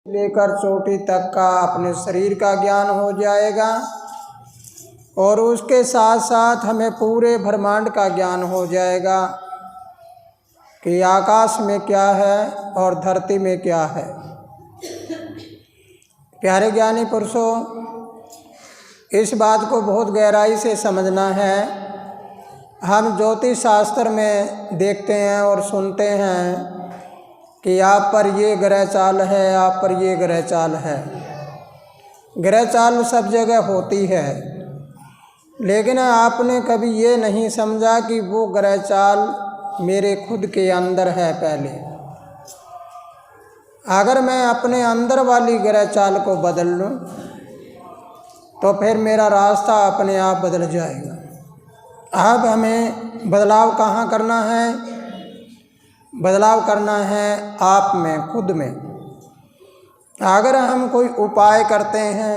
लेकर चोटी तक का अपने शरीर का ज्ञान हो जाएगा और उसके साथ साथ हमें पूरे ब्रह्मांड का ज्ञान हो जाएगा कि आकाश में क्या है और धरती में क्या है। प्यारे ज्ञानी पुरुषों, इस बात को बहुत गहराई से समझना है। हम ज्योतिष शास्त्र में देखते हैं और सुनते हैं कि आप पर ये ग्रह चाल है, आप पर ये ग्रह चाल है। ग्रह चाल सब जगह होती है, लेकिन आपने कभी ये नहीं समझा कि वो ग्रह चाल मेरे खुद के अंदर है। पहले अगर मैं अपने अंदर वाली ग्रह चाल को बदल लूँ तो फिर मेरा रास्ता अपने आप बदल जाएगा। अब हमें बदलाव कहाँ करना है? बदलाव करना है आप में, खुद में। अगर हम कोई उपाय करते हैं,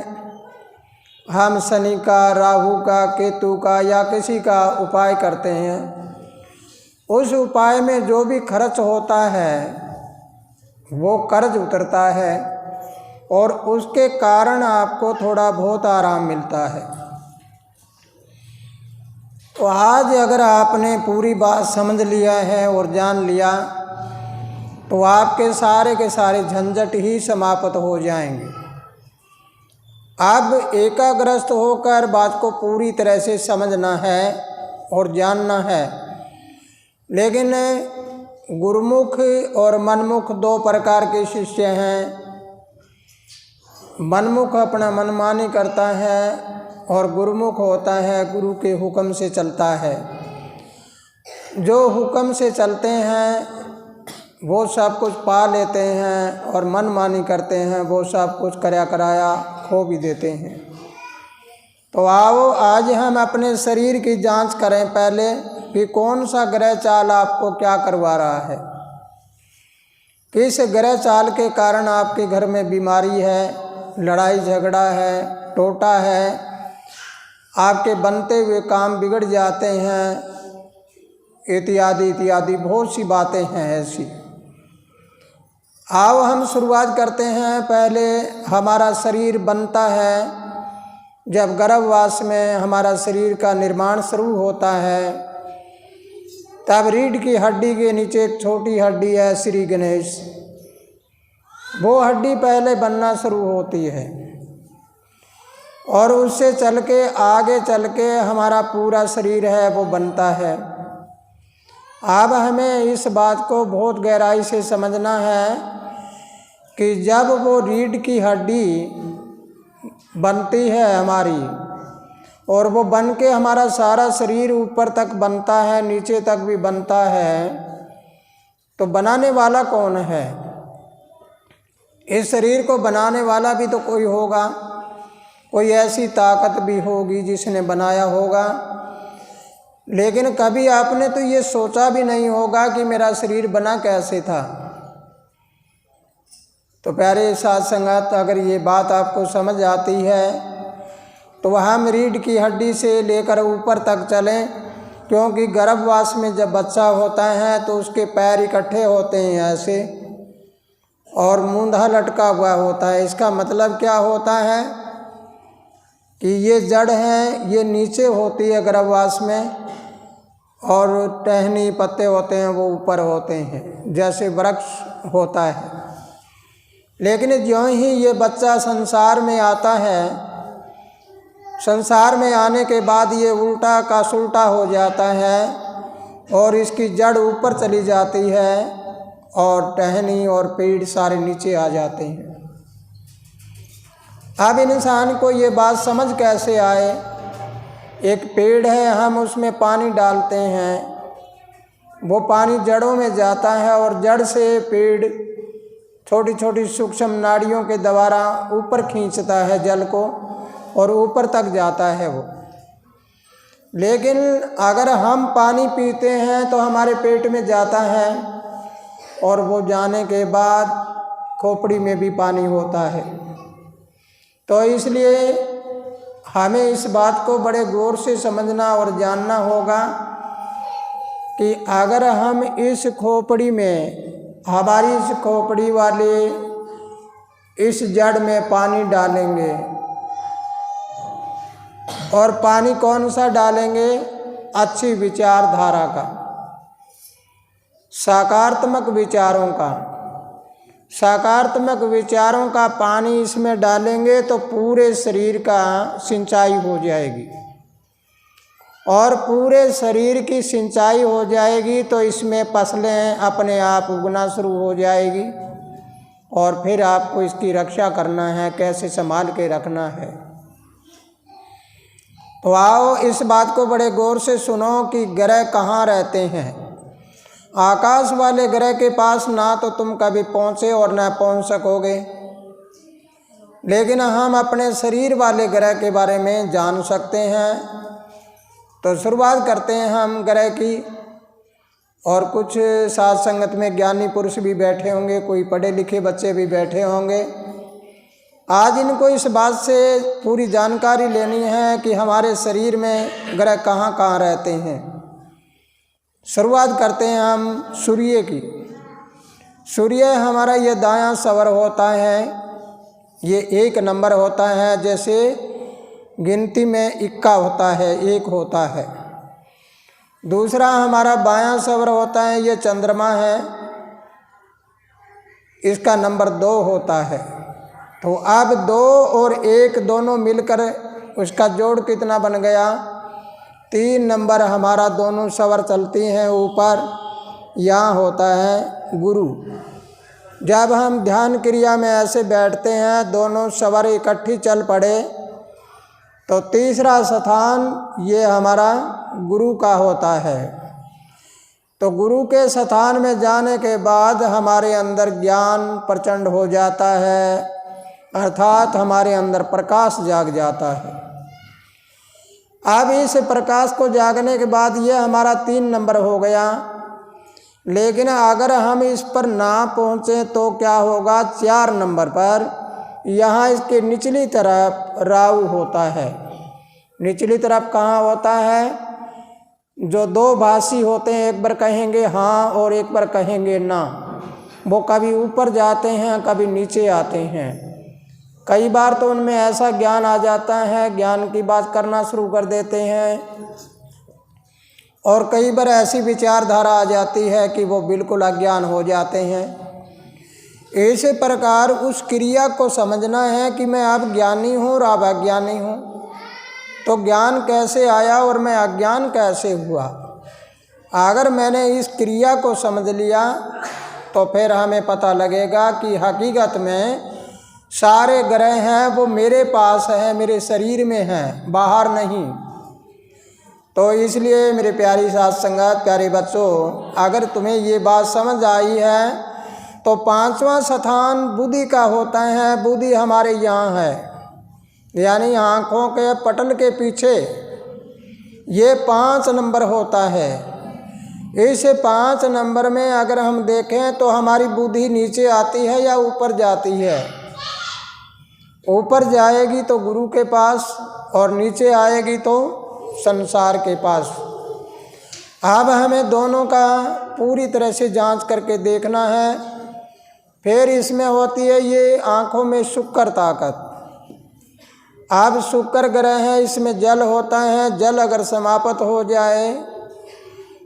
हम शनि का, राहु का, केतु का या किसी का उपाय करते हैं, उस उपाय में जो भी खर्च होता है वो कर्ज उतरता है और उसके कारण आपको थोड़ा बहुत आराम मिलता है। तो आज अगर आपने पूरी बात समझ लिया है और जान लिया तो आपके सारे के सारे झंझट ही समाप्त हो जाएंगे। अब एकाग्रस्त होकर बात को पूरी तरह से समझना है और जानना है। लेकिन गुरुमुख और मनमुख दो प्रकार के शिष्य हैं। मनमुख अपना मनमानी करता है और गुरुमुख होता है गुरु के हुक्म से चलता है। जो हुक्म से चलते हैं वो सब कुछ पा लेते हैं और मनमानी करते हैं वो सब कुछ कराया कराया खो भी देते हैं। तो आओ आज हम अपने शरीर की जांच करें पहले कि कौन सा ग्रह चाल आपको क्या करवा रहा है। किस ग्रह चाल के कारण आपके घर में बीमारी है, लड़ाई झगड़ा है, टोटा है, आपके बनते हुए काम बिगड़ जाते हैं, इत्यादि इत्यादि बहुत सी बातें हैं ऐसी। आओ हम शुरुआत करते हैं। पहले हमारा शरीर बनता है, जब गर्भवास में हमारा शरीर का निर्माण शुरू होता है तब रीढ़ की हड्डी के नीचे एक छोटी हड्डी है श्री गणेश, वो हड्डी पहले बनना शुरू होती है और उससे चल के आगे चल के हमारा पूरा शरीर है वो बनता है। अब हमें इस बात को बहुत गहराई से समझना है कि जब वो रीढ़ की हड्डी बनती है हमारी और वो बन के हमारा सारा शरीर ऊपर तक बनता है, नीचे तक भी बनता है, तो बनाने वाला कौन है? इस शरीर को बनाने वाला भी तो कोई होगा, कोई ऐसी ताकत भी होगी जिसने बनाया होगा। लेकिन कभी आपने तो ये सोचा भी नहीं होगा कि मेरा शरीर बना कैसे था। तो प्यारे साथ संगत, अगर ये बात आपको समझ आती है तो हम रीढ़ की हड्डी से लेकर ऊपर तक चलें, क्योंकि गर्भवास में जब बच्चा होता है तो उसके पैर इकट्ठे होते हैं ऐसे और मूंधा लटका हुआ होता है। इसका मतलब क्या होता है कि ये जड़ है, ये नीचे होती है गर्भवास में और टहनी पत्ते होते हैं वो ऊपर होते हैं, जैसे वृक्ष होता है। लेकिन ज्यों ही ये बच्चा संसार में आता है, संसार में आने के बाद ये उल्टा का सुल्टा हो जाता है और इसकी जड़ ऊपर चली जाती है और टहनी और पेड़ सारे नीचे आ जाते हैं। अब इंसान को ये बात समझ कैसे आए? एक पेड़ है, हम उसमें पानी डालते हैं, वो पानी जड़ों में जाता है और जड़ से पेड़ छोटी छोटी सूक्ष्म नाड़ियों के द्वारा ऊपर खींचता है जल को और ऊपर तक जाता है वो। लेकिन अगर हम पानी पीते हैं तो हमारे पेट में जाता है और वो जाने के बाद खोपड़ी में भी पानी होता है। तो इसलिए हमें इस बात को बड़े गौर से समझना और जानना होगा कि अगर हम इस खोपड़ी में, हमारी इस खोपड़ी वाले इस जड़ में पानी डालेंगे। और पानी कौन सा डालेंगे? अच्छी विचारधारा का, सकारात्मक विचारों का। सकारात्मक विचारों का पानी इसमें डालेंगे तो पूरे शरीर का सिंचाई हो जाएगी। और पूरे शरीर की सिंचाई हो जाएगी तो इसमें फसलें अपने आप उगना शुरू हो जाएगी। और फिर आपको इसकी रक्षा करना है, कैसे संभाल के रखना है। तो आओ इस बात को बड़े गौर से सुनो कि ग्रह कहाँ रहते हैं। आकाश वाले ग्रह के पास ना तो तुम कभी पहुँचे और ना पहुँच सकोगे, लेकिन हम अपने शरीर वाले ग्रह के बारे में जान सकते हैं। तो शुरुआत करते हैं हम ग्रह की। और कुछ साथ संगत में ज्ञानी पुरुष भी बैठे होंगे, कोई पढ़े लिखे बच्चे भी बैठे होंगे। आज इनको इस बात से पूरी जानकारी लेनी है कि हमारे शरीर में ग्रह कहाँ कहाँ रहते हैं। शुरुआत करते हैं हम सूर्य की। सूर्य हमारा ये दायां सवर होता है, ये 1 नंबर होता है। जैसे गिनती में इक्का होता है, 1 होता है। दूसरा हमारा बायां सवर होता है, ये चंद्रमा है, इसका नंबर 2 होता है। तो अब 2 और 1 दोनों मिलकर उसका जोड़ कितना बन गया? 3 नंबर हमारा दोनों सवर चलती हैं ऊपर। यहाँ होता है गुरु। जब हम ध्यान क्रिया में ऐसे बैठते हैं, दोनों सवर इकट्ठी चल पड़े, तो तीसरा स्थान ये हमारा गुरु का होता है। तो गुरु के स्थान में जाने के बाद हमारे अंदर ज्ञान प्रचंड हो जाता है, अर्थात हमारे अंदर प्रकाश जाग जाता है। अब इस प्रकाश को जागने के बाद ये हमारा 3 नंबर हो गया। लेकिन अगर हम इस पर ना पहुँचे तो क्या होगा? 4 नंबर पर यहाँ इसके निचली तरफ राहु होता है। निचली तरफ कहाँ होता है? जो 2 भाषी होते हैं, एक बार कहेंगे हाँ और एक बार कहेंगे ना, वो कभी ऊपर जाते हैं कभी नीचे आते हैं। कई बार तो उनमें ऐसा ज्ञान आ जाता है, ज्ञान की बात करना शुरू कर देते हैं। और कई बार ऐसी विचारधारा आ जाती है कि वो बिल्कुल अज्ञान हो जाते हैं। इसी प्रकार उस क्रिया को समझना है कि मैं अब ज्ञानी हूँ और अब अज्ञानी हूँ। तो ज्ञान कैसे आया और मैं अज्ञान कैसे हुआ? अगर मैंने इस क्रिया को समझ लिया तो फिर हमें पता लगेगा कि हकीकत में सारे ग्रह हैं वो मेरे पास हैं, मेरे शरीर में हैं, बाहर नहीं। तो इसलिए मेरे प्यारी साथ संगत, प्यारे बच्चों, अगर तुम्हें ये बात समझ आई है तो 5वां स्थान बुद्धि का होता है। बुद्धि हमारे यहाँ है, यानी आँखों के पटल के पीछे ये 5 नंबर होता है। इस 5 नंबर में अगर हम देखें तो हमारी बुद्धि नीचे आती है या ऊपर जाती है? ऊपर जाएगी तो गुरु के पास और नीचे आएगी तो संसार के पास। अब हमें दोनों का पूरी तरह से जांच करके देखना है। फिर इसमें होती है ये आँखों में शुक्र ताकत। अब शुक्र ग्रह है, इसमें जल होता है। जल अगर समाप्त हो जाए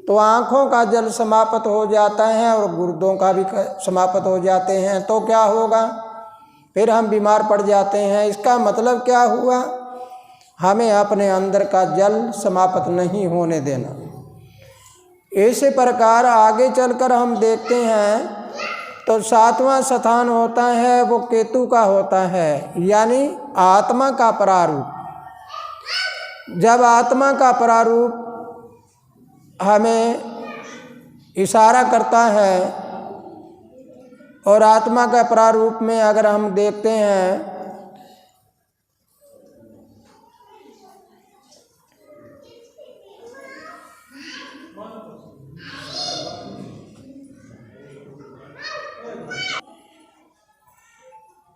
तो आँखों का जल समाप्त हो जाता है और गुर्दों का भी समाप्त हो जाते हैं। तो क्या होगा? फिर हम बीमार पड़ जाते हैं। इसका मतलब क्या हुआ? हमें अपने अंदर का जल समाप्त नहीं होने देना। इसी प्रकार आगे चलकर हम देखते हैं तो 7वां स्थान होता है वो केतु का होता है, यानी आत्मा का प्रारूप। जब आत्मा का प्रारूप हमें इशारा करता है और आत्मा का प्रारूप में अगर हम देखते हैं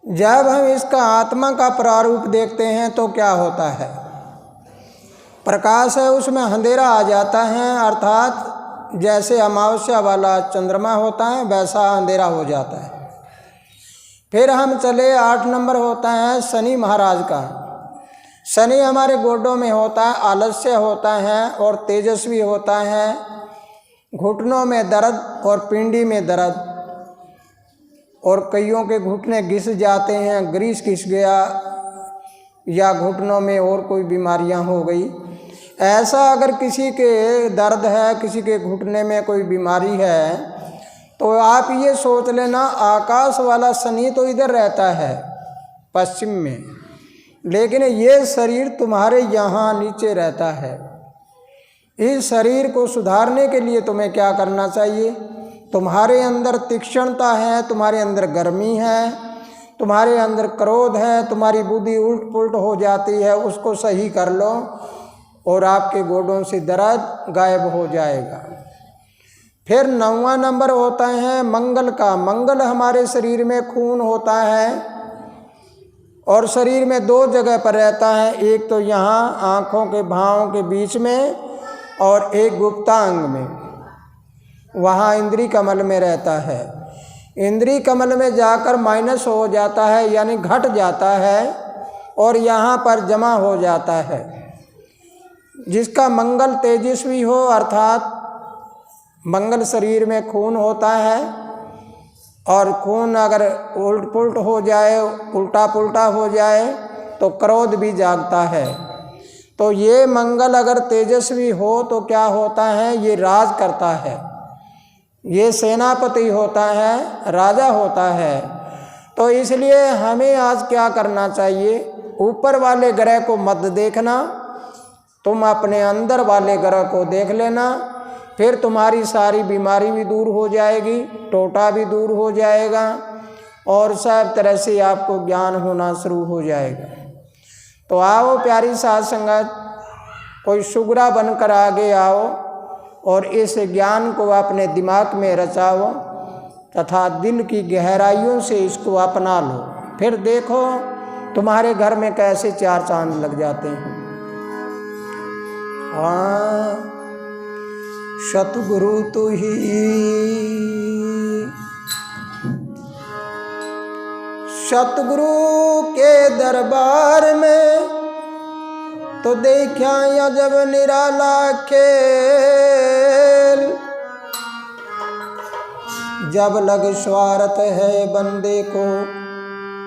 जब हम इसका आत्मा का प्रारूप देखते हैं तो क्या होता है? प्रकाश है, उसमें अंधेरा आ जाता है। अर्थात जैसे अमावस्या वाला चंद्रमा होता है वैसा अंधेरा हो जाता है। फिर हम चले 8 नंबर होता है शनि महाराज का। शनि हमारे गोडों में होता है, आलस्य होता है और तेजस्वी होता है, घुटनों में दर्द और पिंडी में दर्द, और कईयों के घुटने घिस जाते हैं, ग्रीस घिस गया या घुटनों में और कोई बीमारियां हो गई। ऐसा अगर किसी के दर्द है, किसी के घुटने में कोई बीमारी है, तो आप ये सोच लेना आकाश वाला शनि तो इधर रहता है पश्चिम में, लेकिन ये शरीर तुम्हारे यहाँ नीचे रहता है। इस शरीर को सुधारने के लिए तुम्हें क्या करना चाहिए? तुम्हारे अंदर तीक्ष्णता है, तुम्हारे अंदर गर्मी है, तुम्हारे अंदर क्रोध है, तुम्हारी बुद्धि उल्ट पुल्ट हो जाती है, उसको सही कर लो और आपके गोडों से दर्द गायब हो जाएगा। फिर 9वां नंबर होता है मंगल का। मंगल हमारे शरीर में खून होता है और शरीर में 2 जगह पर रहता है, एक तो यहाँ आँखों के भावों के बीच में और एक गुप्तांग में, वहाँ इंद्री कमल में रहता है। इंद्री कमल में जाकर माइनस हो जाता है, यानी घट जाता है और यहाँ पर जमा हो जाता है। जिसका मंगल तेजस्वी हो, अर्थात मंगल शरीर में खून होता है, और खून अगर उल्ट पुल्ट हो जाए, उल्टा पुल्टा हो जाए तो क्रोध भी जागता है। तो ये मंगल अगर तेजस्वी हो तो क्या होता है? ये राज करता है, ये सेनापति होता है, राजा होता है। तो इसलिए हमें आज क्या करना चाहिए? ऊपर वाले ग्रह को मत देखना, तुम अपने अंदर वाले ग्रह को देख लेना, फिर तुम्हारी सारी बीमारी भी दूर हो जाएगी, टोटा भी दूर हो जाएगा और सब तरह से आपको ज्ञान होना शुरू हो जाएगा। तो आओ प्यारी साध संगत, कोई सुगरा बनकर आगे आओ और इस ज्ञान को अपने दिमाग में रचाओ तथा दिल की गहराइयों से इसको अपना लो। फिर देखो तुम्हारे घर में कैसे 4 चांद लग जाते हैं। हाँ, सतगुरु तू ही, सतगुरु के दरबार में तो देखा या जब निराला खेल, जब लग स्वार्थ है बंदे को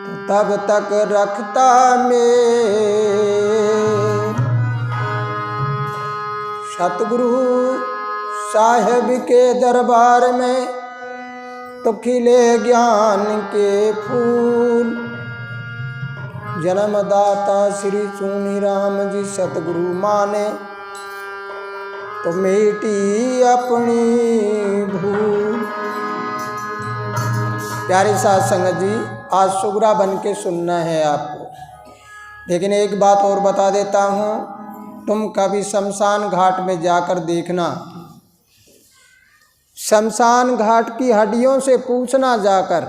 तो तब तक रखता मेल। सतगुरु साहेब के दरबार में तो खिले ज्ञान के फूल, जन्मदाता श्री चूनी राम जी सतगुरु माने तो मिटी अपनी भूल। प्यारे साध संगत जी, आज सुगरा बन के सुनना है आपको, लेकिन एक बात और बता देता हूँ, तुम कभी शमशान घाट में जाकर देखना, शमशान घाट की हड्डियों से पूछना जाकर,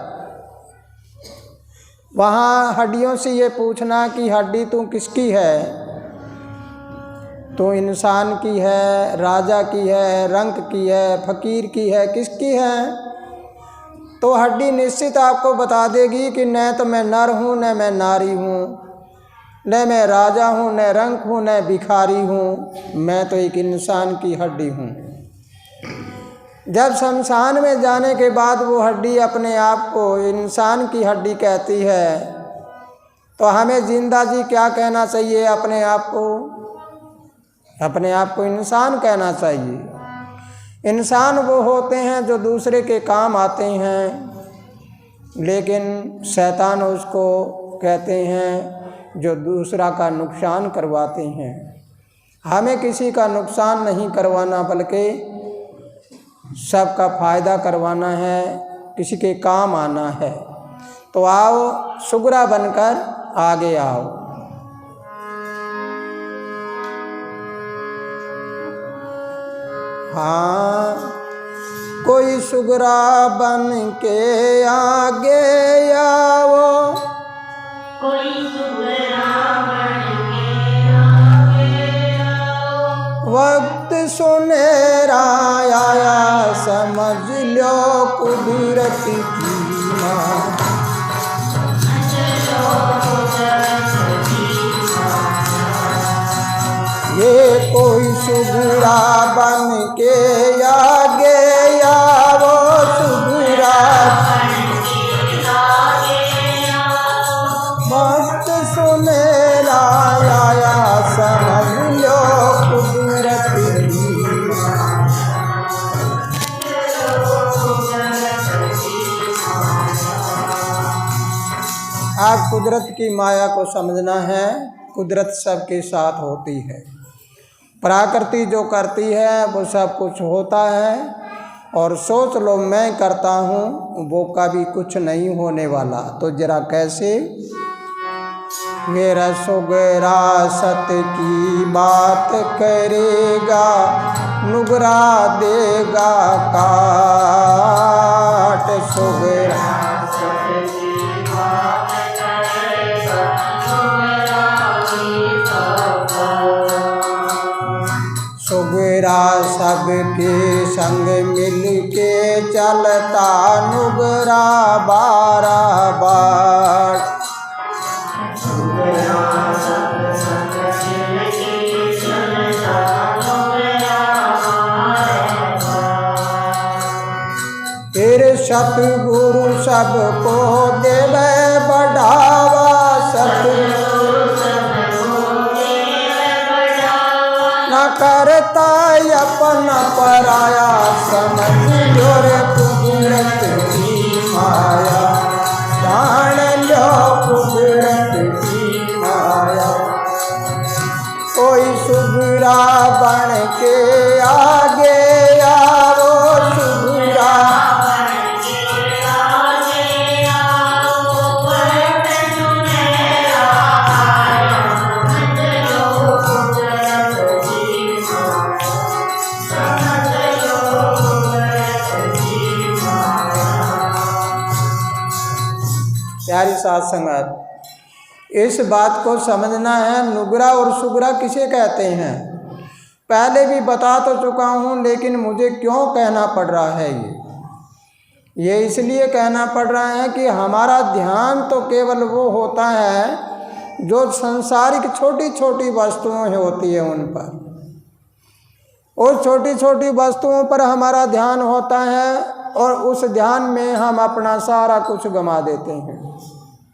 वहाँ हड्डियों से ये पूछना कि हड्डी तू किसकी है? तो इंसान की है, राजा की है, रंक की है, फकीर की है, किसकी है? तो हड्डी निश्चित आपको बता देगी कि न तो मैं नर हूँ, न मैं नारी हूँ, न मैं राजा हूँ, न रंक हूँ, न भिखारी हूँ, मैं तो एक इंसान की हड्डी हूँ। जब शमशान में जाने के बाद वो हड्डी अपने आप को इंसान की हड्डी कहती है, तो हमें जिंदा जी क्या कहना चाहिए? अपने आप को, अपने आप को इंसान कहना चाहिए। इंसान वो होते हैं जो दूसरे के काम आते हैं, लेकिन शैतान उसको कहते हैं जो दूसरा का नुकसान करवाते हैं। हमें किसी का नुकसान नहीं करवाना, बल्कि सबका फायदा करवाना है, किसी के काम आना है। तो आओ सुगरा बनकर आगे आओ। हाँ, कोई सुगरा बन के आगे आओ, कोई सुगरा बन के आगे आओ, वक्त सुनहरा आया समझ लो कुदरत की माँ। कोई सुगरा बन के आगे आओ, सुगरा भक्त सुनेरा आया, समझ लो कुदरत की। आप कुदरत की माया को समझना है। कुदरत सबके साथ होती है। प्रकृति जो करती है वो सब कुछ होता है, और सोच लो मैं करता हूँ वो कभी कुछ नहीं होने वाला। तो जरा कैसे? मेरा सुगरा सत की बात करेगा, नुगरा देगा काट। सुगरा सुगरा सबके संग मिल के चलता, नुगरा बारा बार। फिर सतगुरु सबको देवे बढ़ावा, सतगुरु न करता अपना पराया, समझ लो रे कुदरत की माया, जान लो कुदरत की माया। कोई सुगरा बन के आगे आओ, सुगरा प्यारी साथ संगत, इस बात को समझना है। नुगरा और सुगरा किसे कहते हैं पहले भी बता तो चुका हूँ, लेकिन मुझे क्यों कहना पड़ रहा है ये इसलिए कहना पड़ रहा है कि हमारा ध्यान तो केवल वो होता है जो संसारिक छोटी छोटी वस्तुएं होती है उन पर, उस छोटी छोटी वस्तुओं पर हमारा ध्यान होता है, और उस ध्यान में हम अपना सारा कुछ गंवा देते हैं।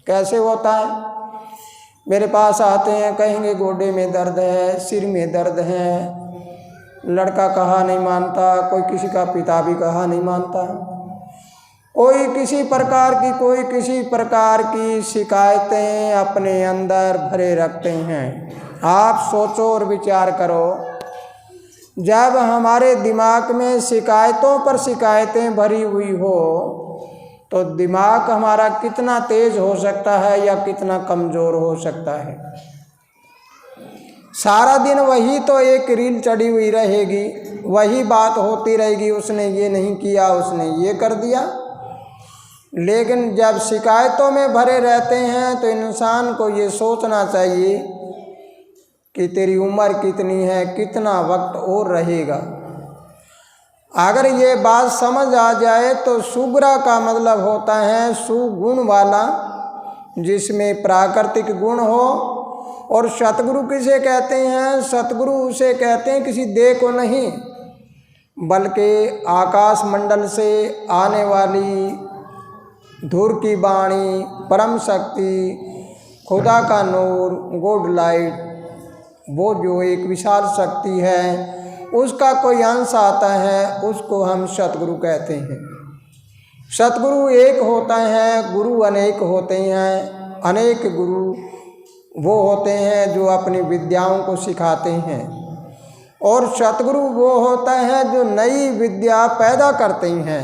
कैसे होता है? मेरे पास आते हैं, कहेंगे गोडे में दर्द है, सिर में दर्द है, लड़का कहा नहीं मानता, कोई किसी का पिता भी कहा नहीं मानता, कोई किसी प्रकार की शिकायतें अपने अंदर भरे रखते हैं। आप सोचो और विचार करो, जब हमारे दिमाग में शिकायतों पर शिकायतें भरी हुई हो तो दिमाग हमारा कितना तेज हो सकता है या कितना कमज़ोर हो सकता है। सारा दिन वही तो एक रील चढ़ी हुई रहेगी, वही बात होती रहेगी, उसने ये नहीं किया, उसने ये कर दिया। लेकिन जब शिकायतों में भरे रहते हैं तो इंसान को ये सोचना चाहिए कि तेरी उम्र कितनी है, कितना वक्त और रहेगा। अगर ये बात समझ आ जाए तो सुगरा का मतलब होता है सुगुण वाला, जिसमें प्राकृतिक गुण हो। और सतगुरु किसे कहते हैं? सतगुरु उसे कहते हैं किसी देह को नहीं, बल्कि आकाश मंडल से आने वाली धुर की वाणी, परम शक्ति, खुदा का नूर, गॉड लाइट, वो जो एक विशाल शक्ति है उसका कोई अंश आता है, उसको हम सतगुरु कहते हैं। सतगुरु एक होता है, गुरु अनेक होते हैं। अनेक गुरु वो होते हैं जो अपनी विद्याओं को सिखाते हैं, और सतगुरु वो होता है जो नई विद्या पैदा करते हैं।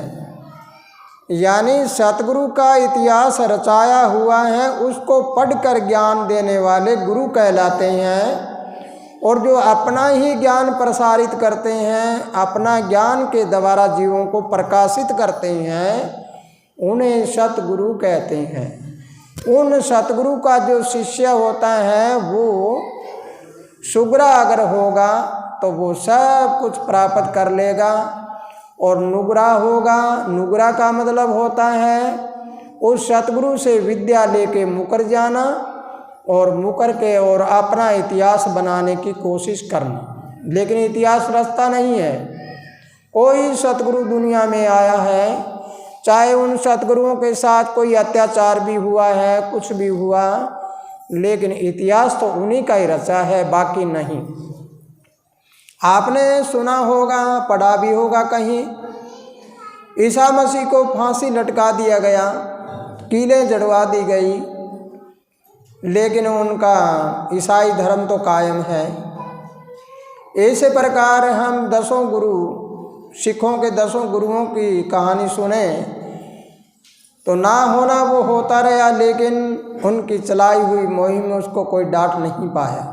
यानी सतगुरु का इतिहास रचाया हुआ है, उसको पढ़कर ज्ञान देने वाले गुरु कहलाते हैं। और जो अपना ही ज्ञान प्रसारित करते हैं, अपना ज्ञान के द्वारा जीवों को प्रकाशित करते हैं, उन्हें सतगुरु कहते हैं। उन सतगुरु का जो शिष्य होता है वो सुगरा अगर होगा तो वो सब कुछ प्राप्त कर लेगा, और नुगरा होगा, नुगरा का मतलब होता है उस सतगुरु से विद्या लेके मुकर जाना, और मुकर के और अपना इतिहास बनाने की कोशिश करना। लेकिन इतिहास रचता नहीं है। कोई सतगुरु दुनिया में आया है, चाहे उन सतगुरुओं के साथ कोई अत्याचार भी हुआ है, कुछ भी हुआ, लेकिन इतिहास तो उन्हीं का ही रचा है, बाकी नहीं। आपने सुना होगा, पढ़ा भी होगा कहीं, ईसा मसीह को फांसी लटका दिया गया, कीलें जड़वा दी गई, लेकिन उनका ईसाई धर्म तो कायम है। इसी प्रकार हम 10 गुरु, सिखों के 10 गुरुओं की कहानी सुने तो ना होना वो होता रहा, लेकिन उनकी चलाई हुई मुहिम में उसको कोई डांट नहीं पाया।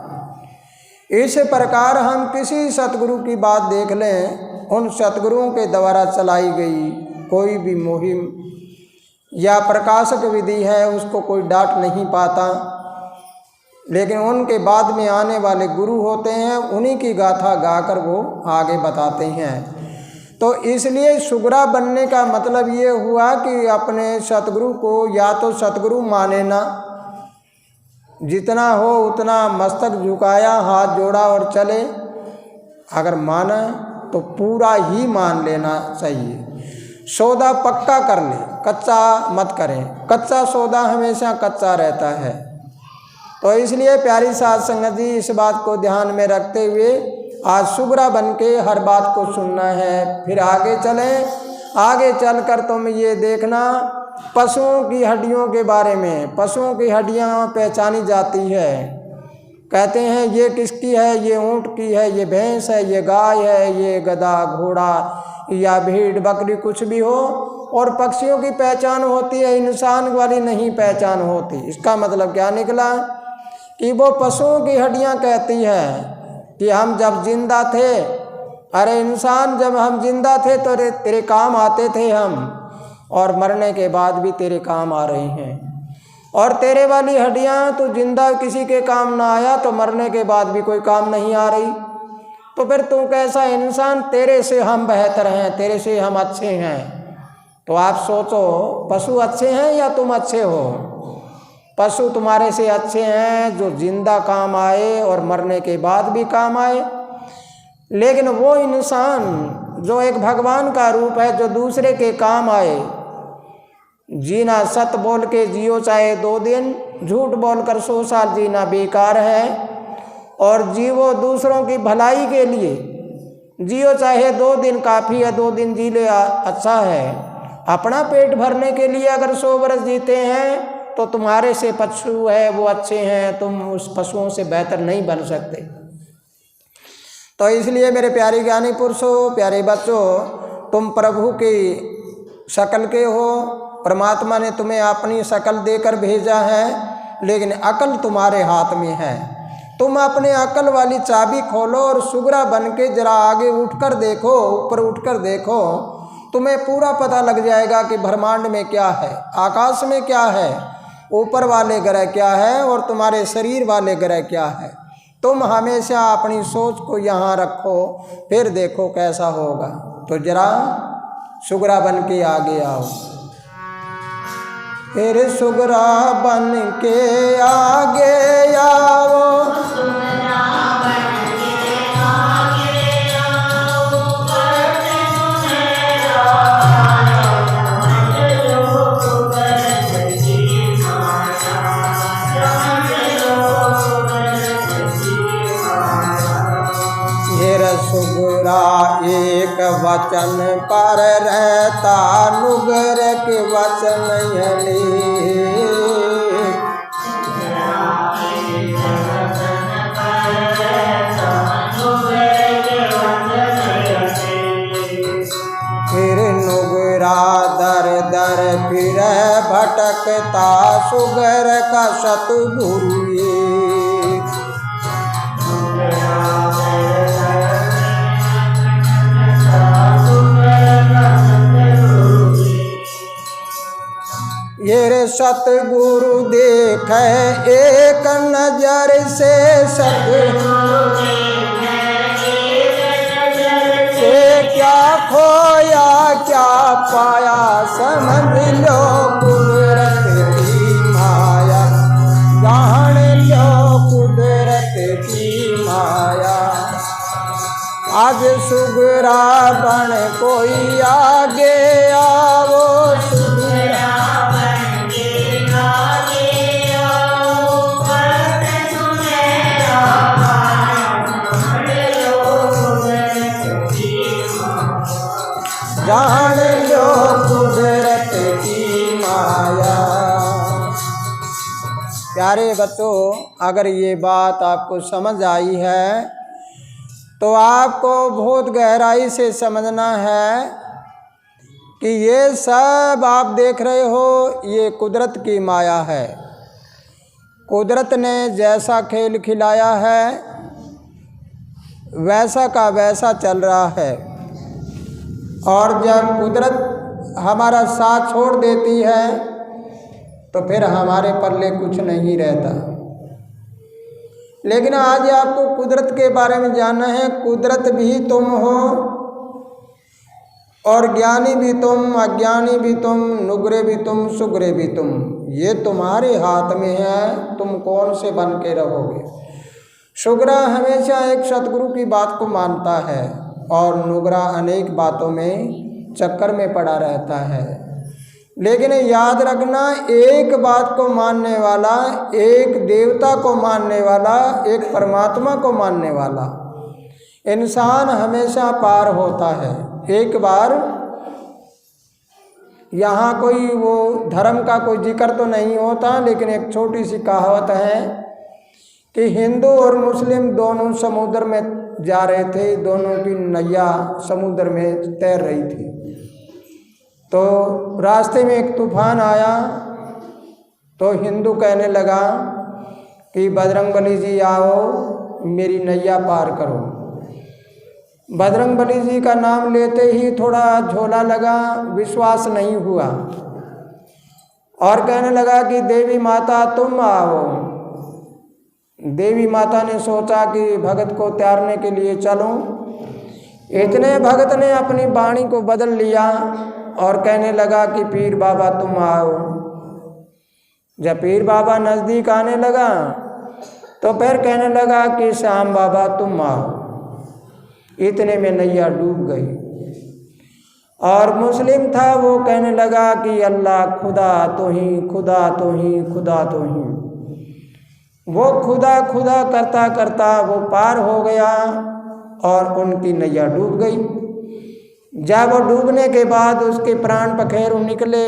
इस प्रकार हम किसी सतगुरु की बात देख लें, उन सतगुरुओं के द्वारा चलाई गई कोई भी मुहिम या प्रकाशक विधि है, उसको कोई डांट नहीं पाता। लेकिन उनके बाद में आने वाले गुरु होते हैं, उन्हीं की गाथा गाकर वो आगे बताते हैं। तो इसलिए सुगरा बनने का मतलब ये हुआ कि अपने सतगुरु को या तो सतगुरु माने ना, जितना हो उतना मस्तक झुकाया, हाथ जोड़ा और चले। अगर माना तो पूरा ही मान लेना चाहिए, सौदा पक्का कर ले, कच्चा मत करें। कच्चा सौदा हमेशा कच्चा रहता है। तो इसलिए प्यारी साध संगत जी, इस बात को ध्यान में रखते हुए आज सुगरा बन के हर बात को सुनना है। फिर आगे चलें। आगे चलकर तुम ये देखना पशुओं की हड्डियों के बारे में। पशुओं की हड्डियाँ पहचानी जाती है, कहते हैं ये किसकी है, ये ऊँट की है, ये भैंस है, ये गाय है, ये गधा, घोड़ा या भेड़ बकरी, कुछ भी हो। और पक्षियों की पहचान होती है, इंसान वाली नहीं पहचान होती। इसका मतलब क्या निकला कि वो पशुओं की हड्डियाँ कहती है कि हम जब जिंदा थे, अरे इंसान जब हम जिंदा थे तो तेरे काम आते थे हम, और मरने के बाद भी तेरे काम आ रही हैं। और तेरे वाली हड्डियाँ तो जिंदा किसी के काम ना आया तो मरने के बाद भी कोई काम नहीं आ रही। तो फिर तू कैसा इंसान, तेरे से हम बेहतर हैं, तेरे से हम अच्छे हैं। तो आप सोचो, पशु अच्छे हैं या तुम अच्छे हो? पशु तुम्हारे से अच्छे हैं जो जिंदा काम आए और मरने के बाद भी काम आए। लेकिन वो इंसान जो एक भगवान का रूप है, जो दूसरे के काम आए, जीना सत बोल के जियो चाहे 2 दिन, झूठ बोलकर 100 साल जीना बेकार है। और जीवो दूसरों की भलाई के लिए, जियो चाहे 2 दिन काफ़ी है, 2 दिन जी ले अच्छा है। अपना पेट भरने के लिए अगर 100 वर्ष जीते हैं तो तुम्हारे से पशु है वो अच्छे हैं, तुम उस पशुओं से बेहतर नहीं बन सकते। तो इसलिए मेरे प्यारे ज्ञानी पुरुषों, प्यारे बच्चों, तुम प्रभु की शक्ल के हो। परमात्मा ने तुम्हें अपनी शक्ल देकर भेजा है, लेकिन अकल तुम्हारे हाथ में है। तुम अपने अकल वाली चाबी खोलो और सुगरा बन के जरा आगे उठकर देखो, ऊपर उठकर देखो, तुम्हें पूरा पता लग जाएगा कि ब्रह्मांड में क्या है, आकाश में क्या है, ऊपर वाले ग्रह क्या है और तुम्हारे शरीर वाले ग्रह क्या है। तुम हमेशा अपनी सोच को यहाँ रखो, फिर देखो कैसा होगा। तो जरा सुगरा बन के आगे आओ। फिर सुगरा बन के आगे आओ, सुगरा एक वचन पर रहता, नुगर के वचन यली। फिर नुगरा दर दर फिर भटकता, सुगर का सतगुरु ये रे सतगुरु देखे एक नजर से, सतगुरु से क्या खोया क्या पाया, समझ लो कुदरत की माया, जान लो कुदरत की माया। सुगरा बन कोई आगे आओ, सुगरा बन के आगे आओ, भक्त सुमेरा मान लो कुदरत की माया। जान लो कुदरत की माया। प्यारे बच्चों, अगर ये बात आपको समझ आई है तो आपको बहुत गहराई से समझना है कि ये सब आप देख रहे हो, ये कुदरत की माया है। कुदरत ने जैसा खेल खिलाया है वैसा का वैसा चल रहा है, और जब कुदरत हमारा साथ छोड़ देती है तो फिर हमारे पल्ले कुछ नहीं रहता। लेकिन आज आपको कुदरत के बारे में जानना है। कुदरत भी तुम हो और ज्ञानी भी तुम, अज्ञानी भी तुम, नुगरे भी तुम, सुगरे भी तुम। ये तुम्हारे हाथ में है, तुम कौन से बन के रहोगे। सुगरा हमेशा एक सतगुरु की बात को मानता है और नुगरा अनेक बातों में चक्कर में पड़ा रहता है। लेकिन याद रखना, एक बात को मानने वाला, एक देवता को मानने वाला, एक परमात्मा को मानने वाला इंसान हमेशा पार होता है। एक बार यहाँ कोई वो धर्म का कोई जिक्र तो नहीं होता, लेकिन एक छोटी सी कहावत है कि हिंदू और मुस्लिम दोनों समुद्र में जा रहे थे, दोनों की नैया समुद्र में तैर रही थी। तो रास्ते में एक तूफान आया तो हिंदू कहने लगा कि बजरंगबली जी आओ, मेरी नैया पार करो। बजरंगबली जी का नाम लेते ही थोड़ा झोला लगा, विश्वास नहीं हुआ और कहने लगा कि देवी माता तुम आओ। देवी माता ने सोचा कि भगत को त्यारने के लिए चलूं। इतने भगत ने अपनी वाणी को बदल लिया और कहने लगा कि पीर बाबा तुम आओ। जब पीर बाबा नज़दीक आने लगा तो फिर कहने लगा कि श्याम बाबा तुम आओ। इतने में नैया डूब गई। और मुस्लिम था, वो कहने लगा कि अल्लाह खुदा तो ही, खुदा तो ही, खुदा तो ही। वो खुदा खुदा करता करता वो पार हो गया और उनकी नैया डूब गई। जब वो डूबने के बाद उसके प्राण पखेरु निकले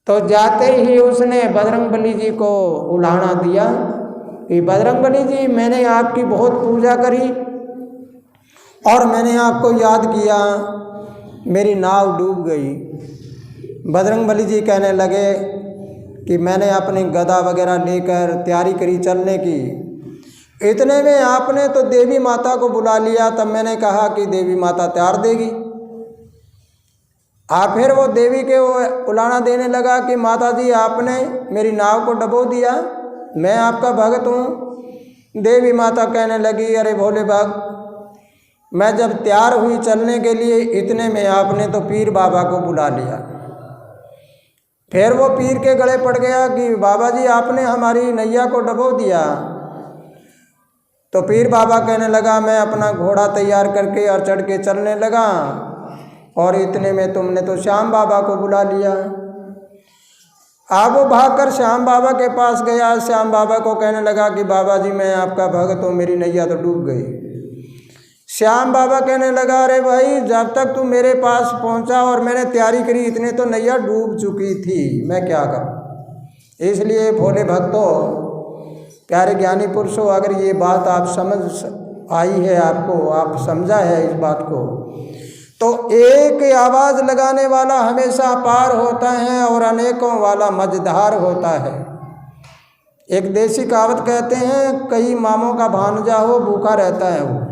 तो जाते ही उसने बजरंगबली जी को उलाहना दिया कि बजरंगबली जी, मैंने आपकी बहुत पूजा करी और मैंने आपको याद किया, मेरी नाव डूब गई। बजरंगबली जी कहने लगे कि मैंने अपनी गदा वगैरह लेकर तैयारी करी चलने की। इतने में आपने तो देवी माता को बुला लिया, तब मैंने कहा कि देवी माता तैयार देगी। फिर वो देवी के वो उलाहना देने लगा कि माता जी आपने मेरी नाव को डबो दिया, मैं आपका भगत हूँ। देवी माता कहने लगी, अरे भोले भक्त, मैं जब तैयार हुई चलने के लिए, इतने में आपने तो पीर बाबा को बुला लिया। फिर वो पीर के गले पड़ गया कि बाबा जी आपने हमारी नैया को डबो दिया। तो पीर बाबा कहने लगा, मैं अपना घोड़ा तैयार करके और चढ़ के चलने लगा और इतने में तुमने तो श्याम बाबा को बुला लिया। अब वो भागकर श्याम बाबा के पास गया। श्याम बाबा को कहने लगा कि बाबा जी मैं आपका भगत हूँ, मेरी नैया तो डूब गई। श्याम बाबा कहने लगा, अरे भाई, जब तक तू मेरे पास पहुँचा और मैंने तैयारी करी, इतने तो नैया डूब चुकी थी, मैं क्या करूँ। इसलिए भोले भक्तों, प्यारे ज्ञानी पुरुषों, अगर ये बात आप समझ आई है, आपको आप समझा है इस बात को, तो एक आवाज़ लगाने वाला हमेशा पार होता है और अनेकों वाला मझधार होता है। एक देसी कहावत कहते हैं, कई मामों का भांजा हो भूखा रहता है वो।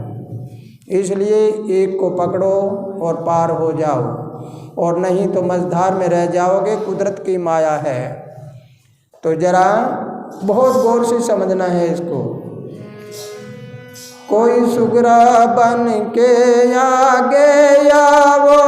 इसलिए एक को पकड़ो और पार हो जाओ, और नहीं तो मझधार में रह जाओगे। कुदरत की माया है, तो जरा बहुत गौर से समझना है इसको। कोई सुगरा बन के आगे आओ,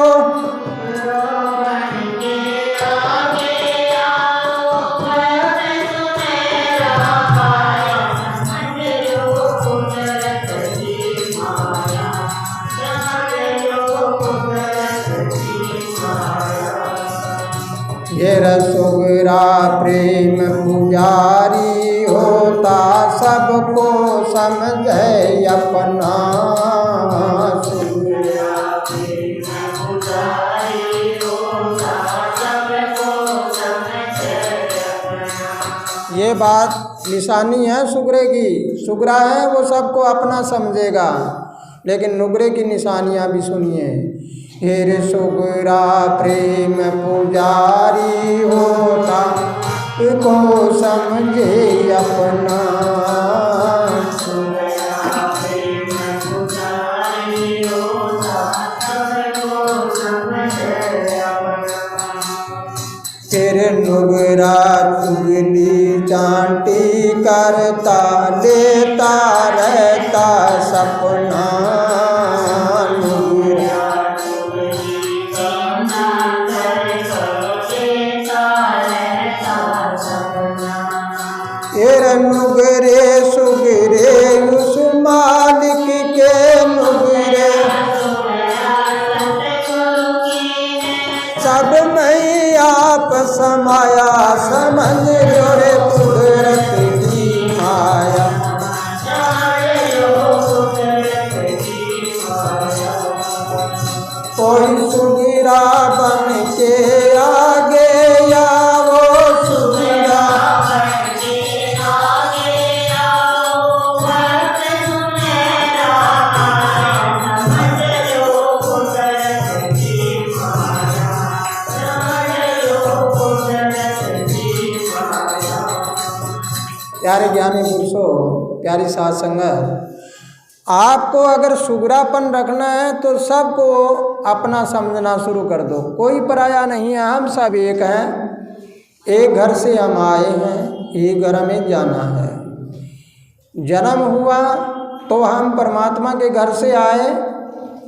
पुजारी होता सबको समझे अपना। ये बात निशानी है सुगरे की। सुगरा है वो सबको अपना समझेगा, लेकिन नुगरे की निशानियाँ भी सुनिए। हेरे सुगरा प्रेम पुजारी होता को समझे अपना। तेरे नुगरा चुगली चांटी करता लेता रहता सपना। नुगरे सुगरे उस मालिक के नुगरे सब में आप समाया। समझ जोड़े कुदरत की माया। कोई सुगिरा बन के आगे या वो सुगिरा प्यारे ज्ञानी पुरुषों, प्यारी साध संगत, आपको अगर सुगरापन रखना है तो सबको अपना समझना शुरू कर दो। कोई पराया नहीं है, हम सब एक हैं। एक घर से हम आए हैं, एक घर हमें जाना है। जन्म हुआ तो हम परमात्मा के घर से आए,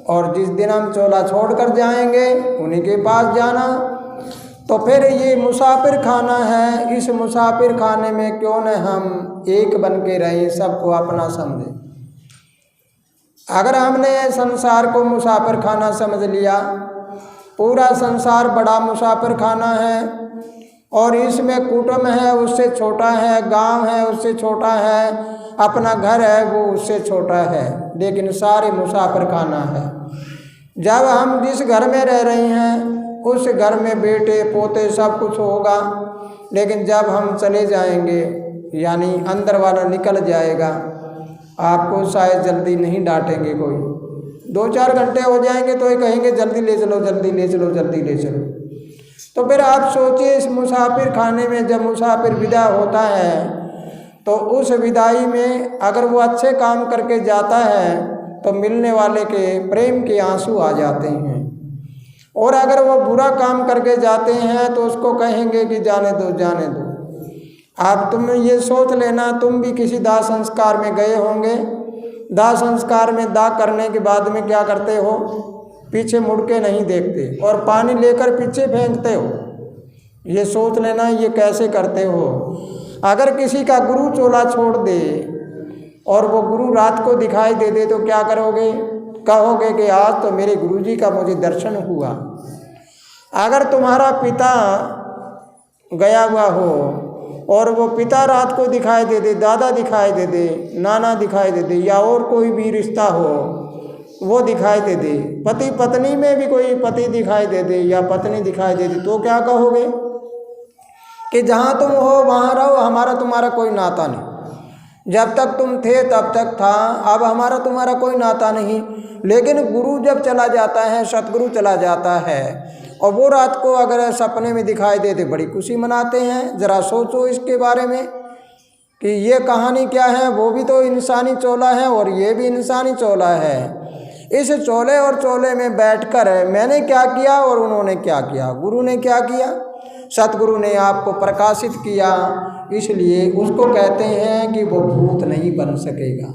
और जिस दिन हम चोला छोड़कर जाएंगे उन्हीं के पास जाना। तो फिर ये मुसाफिर खाना है, इस मुसाफिर खाने में क्यों न हम एक बन के रहें, सबको अपना समझें। अगर हमने संसार को मुसाफिर खाना समझ लिया, पूरा संसार बड़ा मुसाफिर खाना है, और इसमें कुटुंब है उससे छोटा है, गांव है उससे छोटा है, अपना घर है वो उससे छोटा है, लेकिन सारे मुसाफिर खाना है। जब हम जिस घर में रह रहे हैं उस घर में बेटे पोते सब कुछ होगा, लेकिन जब हम चले जाएंगे यानी अंदर वाला निकल जाएगा, आपको शायद जल्दी नहीं डांटेंगे कोई। 2-4 घंटे हो जाएंगे तो ये कहेंगे जल्दी ले चलो, जल्दी ले चलो, जल्दी ले चलो। तो फिर आप सोचिए, इस मुसाफिर खाने में जब मुसाफिर विदा होता है तो उस विदाई में अगर वो अच्छे काम करके जाता है तो मिलने वाले के प्रेम के आंसू आ जाते हैं, और अगर वो बुरा काम करके जाते हैं तो उसको कहेंगे कि जाने दो, जाने दो। आप तुम ये सोच लेना, तुम भी किसी दाह संस्कार में गए होंगे। दाह संस्कार में दाह करने के बाद में क्या करते हो? पीछे मुड़ के नहीं देखते और पानी लेकर पीछे फेंकते हो। ये सोच लेना ये कैसे करते हो। अगर किसी का गुरु चोला छोड़ दे और वो गुरु रात को दिखाई दे तो क्या करोगे? कहोगे कि आज तो मेरे गुरुजी का मुझे दर्शन हुआ। अगर तुम्हारा पिता गया हुआ हो और वो पिता रात को दिखाई दे, दादा दिखाई दे, नाना दिखाई दे, या और कोई भी रिश्ता हो वो दिखाई दे, पति पत्नी में भी कोई पति दिखाई दे या पत्नी दिखाई दे, तो क्या कहोगे? कि जहाँ तुम हो वहाँ रहो, हमारा तुम्हारा कोई नाता नहीं। जब तक तुम थे तब तक था, अब हमारा तुम्हारा कोई नाता नहीं। लेकिन गुरु जब चला जाता है, सतगुरु चला जाता है, और वो रात को अगर सपने में दिखाई देते बड़ी खुशी मनाते हैं। ज़रा सोचो इसके बारे में कि ये कहानी क्या है। वो भी तो इंसानी चोला है और ये भी इंसानी चोला है। इस चोले और चोले में बैठकर मैंने क्या किया और उन्होंने क्या किया, गुरु ने क्या किया, सतगुरु ने आपको प्रकाशित किया, इसलिए उसको कहते हैं कि वो भूत नहीं बन सकेगा।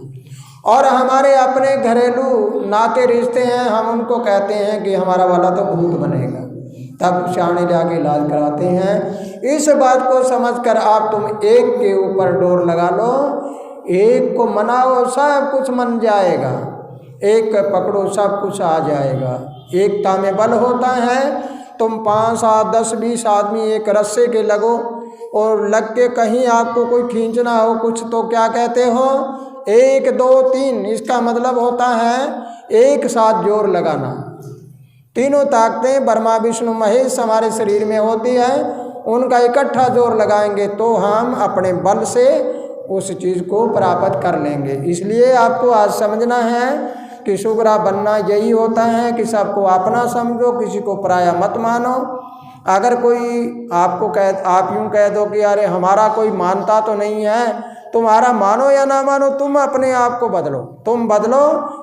और हमारे अपने घरेलू नाते रिश्ते हैं, हम उनको कहते हैं कि हमारा वाला तो भूत बनेगा, तब शाने जाके इलाज कराते हैं। इस बात को समझकर आप तुम एक के ऊपर डोर लगा लो, एक को मनाओ, सब कुछ मन जाएगा। एक पकड़ो, सब कुछ आ जाएगा। एकता में बल होता है। तुम 5, 7, 10, 20 आदमी एक रस्से के लगो, और लग के कहीं आपको कोई खींचना हो कुछ तो क्या कहते हो 1 2 3। इसका मतलब होता है एक साथ जोर लगाना। तीनों ताकतें ब्रह्मा विष्णु महेश हमारे शरीर में होती है, उनका इकट्ठा जोर लगाएंगे तो हम अपने बल से उस चीज़ को प्राप्त कर लेंगे। इसलिए आपको आज समझना है कि शुगरा बनना यही होता है कि सबको अपना समझो, किसी को पराया मत मानो। अगर कोई आपको आप यूँ कह दो कि अरे हमारा कोई मानता तो नहीं है, तुम्हारा मानो या ना मानो, तुम अपने आप को बदलो। तुम बदलो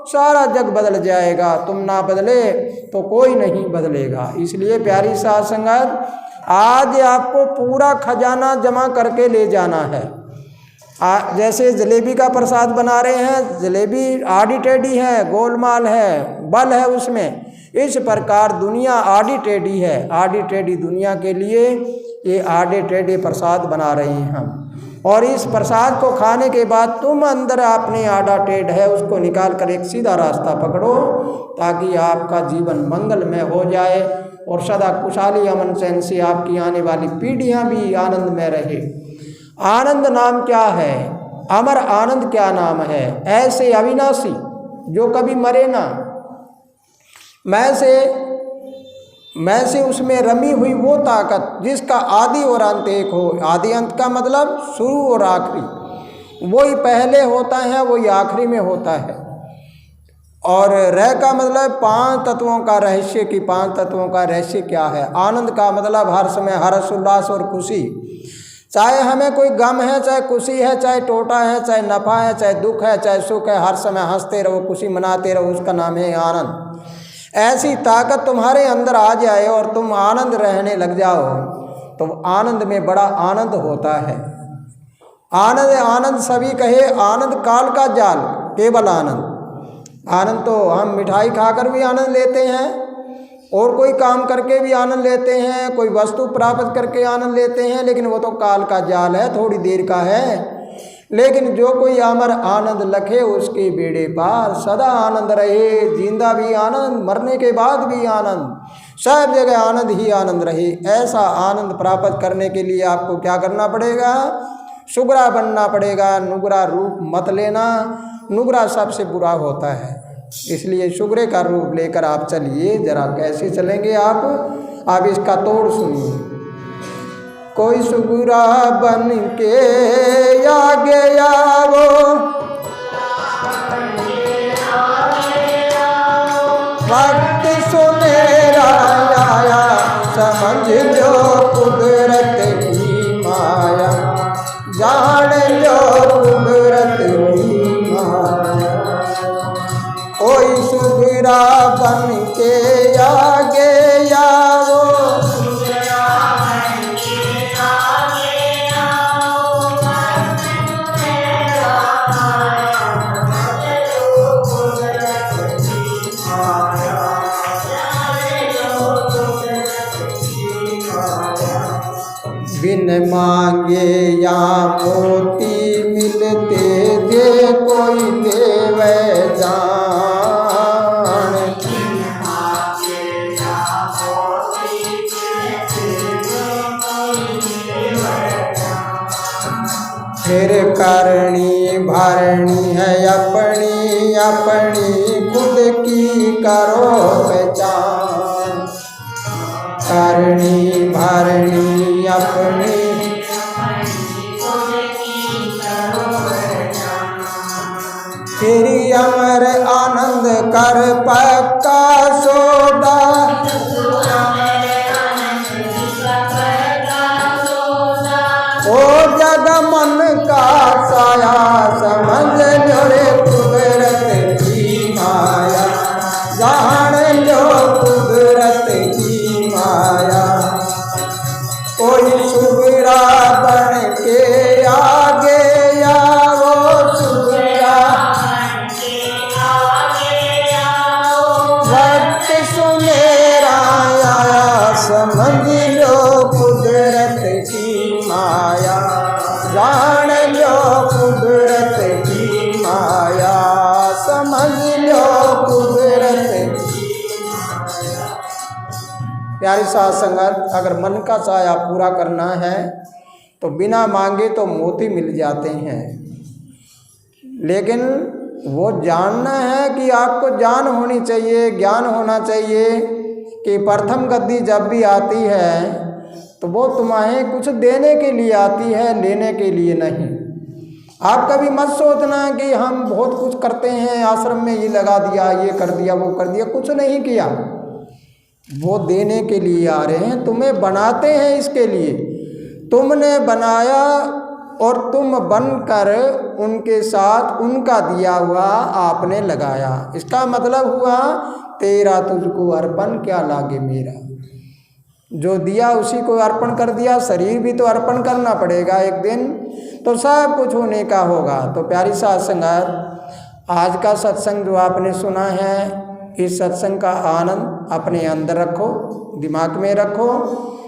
सारा जग बदल जाएगा, तुम ना बदले तो कोई नहीं बदलेगा। इसलिए प्यारी साध संगत, आज आपको पूरा खजाना जमा करके ले जाना है। जैसे जलेबी का प्रसाद बना रहे हैं, जलेबी आड़ी टेढ़ी है, गोलमाल है, बल है उसमें, इस प्रकार दुनिया आड़ी टेढ़ी है। आड़ी टेढ़ी दुनिया के लिए ये आड़े टेढ़े प्रसाद बना रहे हैं हम। और इस प्रसाद को खाने के बाद तुम अंदर अपने आड़ा टेढ़ है उसको निकाल कर एक सीधा रास्ता पकड़ो, ताकि आपका जीवन मंगलमय हो जाए और सदा खुशहाली अमन चैन से आपकी आने वाली पीढ़ियां भी आनंद में रहे। आनंद नाम क्या है? अमर आनंद क्या नाम है? ऐसे अविनाशी जो कभी मरे ना, मैं से उसमें रमी हुई वो ताकत जिसका आदि और अंत एक हो। आदि अंत का मतलब शुरू और आखिरी, वही पहले होता है वही आखिरी में होता है। और रह का मतलब 5 तत्वों का रहस्य की 5 तत्वों का रहस्य क्या है। आनंद का मतलब हर समय हर्ष उल्लास और खुशी, चाहे हमें कोई गम है, चाहे खुशी है, चाहे टोटा है, चाहे नफा है, चाहे दुख है, चाहे सुख है, हर समय हंसते रहो, खुशी मनाते रहो, उसका नाम है आनंद। ऐसी ताकत तुम्हारे अंदर आ जाए और तुम आनंद रहने लग जाओ तो आनंद में बड़ा आनंद होता है। आनंद आनंद सभी कहे, आनंद काल का जाल, केवल आनंद। आनंद तो हम मिठाई खाकर भी आनंद लेते हैं, और कोई काम करके भी आनंद लेते हैं, कोई वस्तु प्राप्त करके आनंद लेते हैं, लेकिन वो तो काल का जाल है, थोड़ी देर का है। लेकिन जो कोई अमर आनंद लखे उसके बेड़े पार सदा आनंद रहे। जिंदा भी आनंद, मरने के बाद भी आनंद, सब जगह आनंद ही आनंद रहे। ऐसा आनंद प्राप्त करने के लिए आपको क्या करना पड़ेगा? शुगरा बनना पड़ेगा। नुगरा रूप मत लेना, नुगरा सबसे बुरा होता है। इसलिए शुगरे का रूप लेकर आप चलिए। जरा कैसे चलेंगे आप इसका तोड़ सुनिए। कोई शुगरा बन के आगे आवो, वक्त सुनेरा आया, समझ लो कुदरत की माया, जान लो कुदरत की माया। कोई शुगरा बन के आगे आवो, बिन मांगे या मोती मिलते जे कोई देवे जान। फिर करनी भरनी है अपनी अपनी, खुद की करो पहचान। करनी भरनी अपनी, फिर अमर आनंद कर पक्का सोदा। ओ जग मन का साया, समझ लो रे कुदरत की माया, जान लो कुदरत की माया। कोई शुगरा बन के आगे आओ, शुगरा वक्त सुनेरा आया, समझ लो कुदरत की माया, जान लो कुदरत की माया, समझ लो कुदरत की माया। प्यारी साध संगत, अगर मन का साया पूरा करना है तो बिना मांगे तो मोती मिल जाते हैं, लेकिन वो जानना है कि आपको जान होनी चाहिए, ज्ञान होना चाहिए कि प्रथम गद्दी जब भी आती है तो वो तुम्हें कुछ देने के लिए आती है, लेने के लिए नहीं। आप कभी मत सोचना कि हम बहुत कुछ करते हैं, आश्रम में ये लगा दिया, ये कर दिया, वो कर दिया, कुछ नहीं किया। वो देने के लिए आ रहे हैं, तुम्हें बनाते हैं इसके लिए। तुमने बनाया और तुम बनकर उनके साथ उनका दिया हुआ आपने लगाया। इसका मतलब हुआ तेरा तुझको अर्पण क्या लागे मेरा। जो दिया उसी को अर्पण कर दिया। शरीर भी तो अर्पण करना पड़ेगा एक दिन, तो सब कुछ होने का होगा। तो प्यारी साध संगत, आज का सत्संग जो आपने सुना है, इस सत्संग का आनंद अपने अंदर रखो, दिमाग में रखो,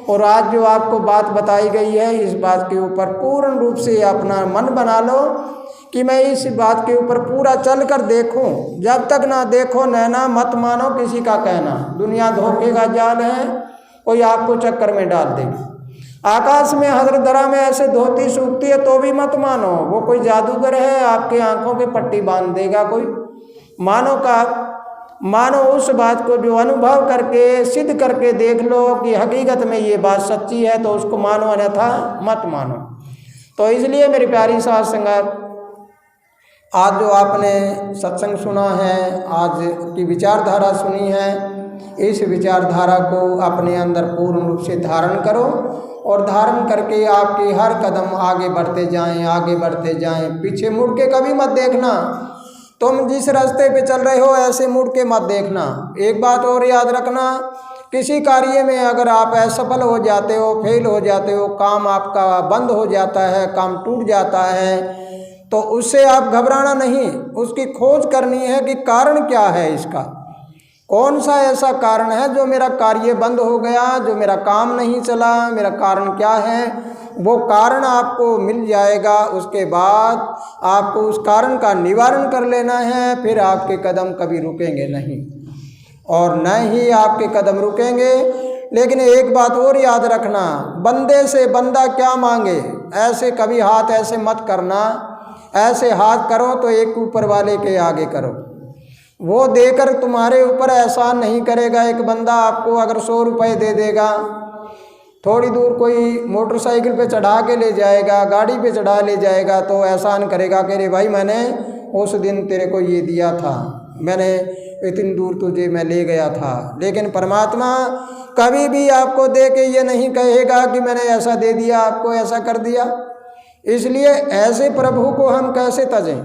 और आज जो आपको बात बताई गई है इस बात के ऊपर पूर्ण रूप से अपना मन बना लो कि मैं इस बात के ऊपर पूरा चल कर देखूँ। जब तक ना देखो नैना मत मानो किसी का कहना। दुनिया धोखे का जाल है, कोई आपको चक्कर में डाल देगी। आकाश में हजरदरा में ऐसे धोती सूखती है तो भी मत मानो, वो कोई जादूगर है, आपके आंखों पे पट्टी बांध देगा कोई। मानो उस बात को जो अनुभव करके सिद्ध करके देख लो कि हकीकत में ये बात सच्ची है, तो उसको मानो, अन्यथा मत मानो। तो इसलिए मेरी प्यारी साध संगत, आज जो आपने सत्संग सुना है, आज की विचारधारा सुनी है, इस विचारधारा को अपने अंदर पूर्ण रूप से धारण करो, और धारण करके आपके हर कदम आगे बढ़ते जाएं, आगे बढ़ते जाएं। पीछे मुड़ के कभी मत देखना। तुम जिस रास्ते पे चल रहे हो ऐसे मुड़ के मत देखना। एक बात और याद रखना, किसी कार्य में अगर आप असफल हो जाते हो, फेल हो जाते हो, काम आपका बंद हो जाता है, काम टूट जाता है, तो उससे आप घबराना नहीं, उसकी खोज करनी है कि कारण क्या है इसका। कौन सा ऐसा कारण है जो मेरा कार्य बंद हो गया, जो मेरा काम नहीं चला, मेरा कारण क्या है। वो कारण आपको मिल जाएगा, उसके बाद आपको उस कारण का निवारण कर लेना है। फिर आपके कदम कभी रुकेंगे नहीं, और न ही आपके कदम रुकेंगे। लेकिन एक बात और याद रखना, बंदे से बंदा क्या मांगे, ऐसे कभी हाथ ऐसे मत करना। ऐसे हाथ करो तो एक ऊपर वाले के आगे करो। वो देकर तुम्हारे ऊपर एहसान नहीं करेगा। एक बंदा आपको अगर 100 रुपये दे देगा, थोड़ी दूर कोई मोटरसाइकिल पे चढ़ा के ले जाएगा, गाड़ी पे चढ़ा ले जाएगा, तो एहसान करेगा कि रे भाई मैंने उस दिन तेरे को ये दिया था, मैंने इतनी दूर तुझे मैं ले गया था। लेकिन परमात्मा कभी भी आपको दे के ये नहीं कहेगा कि मैंने ऐसा दे दिया, आपको ऐसा कर दिया। इसलिए ऐसे प्रभु को हम कैसे तजें।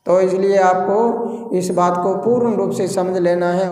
तो इसलिए आपको इस बात को पूर्ण रूप से समझ लेना है।